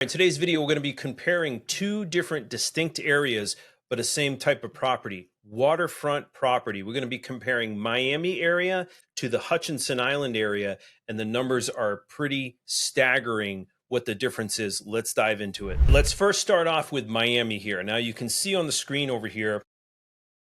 In today's video, we're going to be comparing two different distinct areas, but a same type of property, waterfront property. We're going to be comparing Miami area to the Hutchinson Island area, and the numbers are pretty staggering what the difference is. Let's dive into it. Let's first start off with Miami here. Now you can see on the screen over here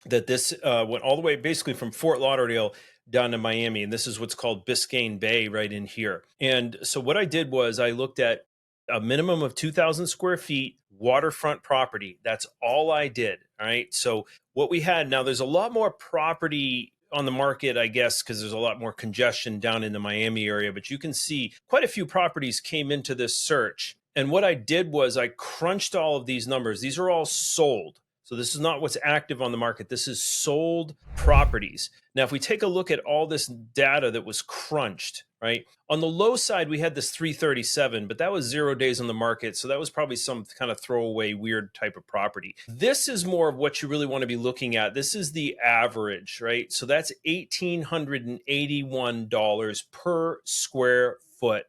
that this went all the way basically from Fort Lauderdale down to Miami, and this is what's called Biscayne Bay right in here. And so what I did was I looked at a minimum of 2,000 square feet waterfront property. That's all I did. All right. So what we had now, there's a lot more property on the market, I guess, because there's a lot more congestion down in the Miami area. But you can see quite a few properties came into this search. And what I did was I crunched all of these numbers. These are all sold. So this is not what's active on the market. This is sold properties. Now, if we take a look at all this data that was crunched, right? On the low side, we had this 337, but that was 0 days on the market. So that was probably some kind of throwaway, weird type of property. This is more of what you really want to be looking at. This is the average, right? So that's $1,881 per square foot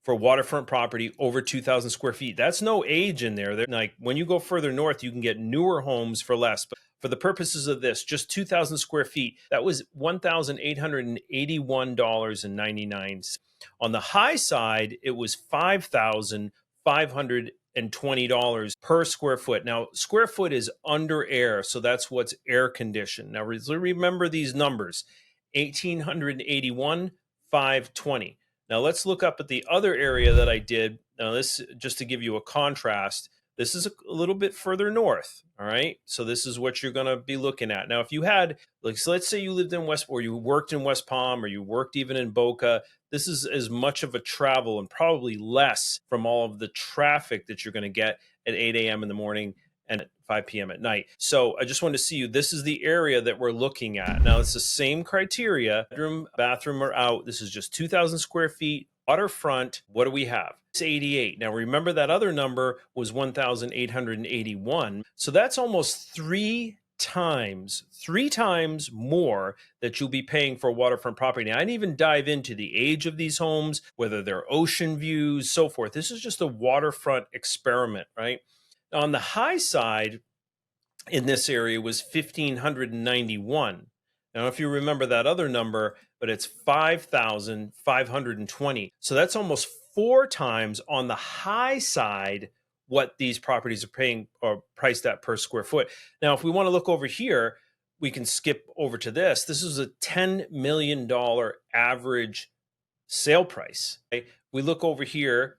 for waterfront property over 2,000 square feet. That's no age in there. They're like when you go further north, you can get newer homes for less. But for the purposes of this, just 2,000 square feet, that was $1,881.99. On the high side, it was $5,520 per square foot. Now, square foot is under air, so that's what's air conditioned. Now, remember these numbers: 1,881, 520. Now let's look up at the other area that I did. Now this, just to give you a contrast, this is a little bit further north. All right. So this is what you're going to be looking at. Now, if you had, like, so let's say you lived in West, or you worked in West Palm, or you worked even in Boca, this is as much of a travel and probably less from all of the traffic that you're going to get at 8 a.m. in the morning and at 5 p.m. at night. So I just wanted to see you. This is the area that we're looking at. Now, it's the same criteria. Bedroom, bathroom are out. This is just 2,000 square feet, waterfront. What do we have? It's 88. Now, remember that other number was 1,881. So that's almost three times more that you'll be paying for waterfront property. Now, I didn't even dive into the age of these homes, whether they're ocean views, so forth. This is just a waterfront experiment, right? On the high side in this area was 1,591. Now, if you remember that other number, but it's 5,520. So that's almost four times on the high side what these properties are paying or priced at per square foot. Now, if we want to look over here, we can skip over to this. This is a $10 million average sale price. Okay? We look over here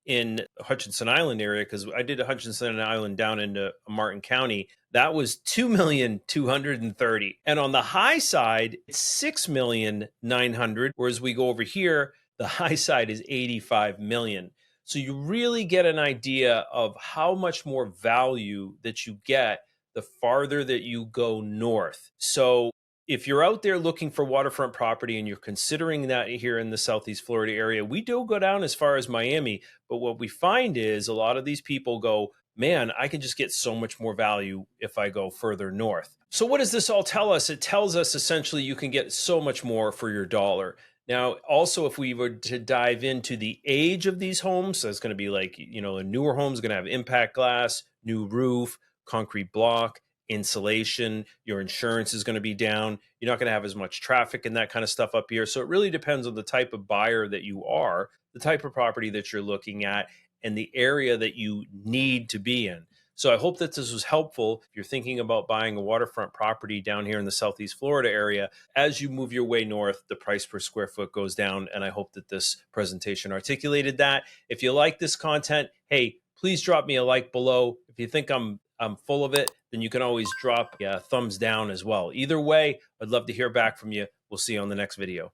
in Hutchinson Island area, because I did a Hutchinson Island down into Martin County. That was $2,230,000. And on the high side, it's $6,900,000. Whereas we go over here, the high side is $85 million. So you really get an idea of how much more value that you get the farther that you go north. So if you're out there looking for waterfront property and you're considering that here in the Southeast Florida area, we do go down as far as Miami. But what we find is a lot of these people go, man, I can just get so much more value if I go further north. So what does this all tell us? It tells us essentially you can get so much more for your dollar. Now, also, if we were to dive into the age of these homes, so it's going to be like, a newer home is going to have impact glass, new roof, concrete block, insulation, your insurance is going to be down. You're not going to have as much traffic and that kind of stuff up here. So it really depends on the type of buyer that you are, the type of property that you're looking at, and the area that you need to be in. So I hope that this was helpful. If you're thinking about buying a waterfront property down here in the Southeast Florida area, as you move your way north, the price per square foot goes down. And I hope that this presentation articulated that. If you like this content, hey, please drop me a like below. If you think I'm full of it, then you can always drop a thumbs down as well. Either way, I'd love to hear back from you. We'll see you on the next video.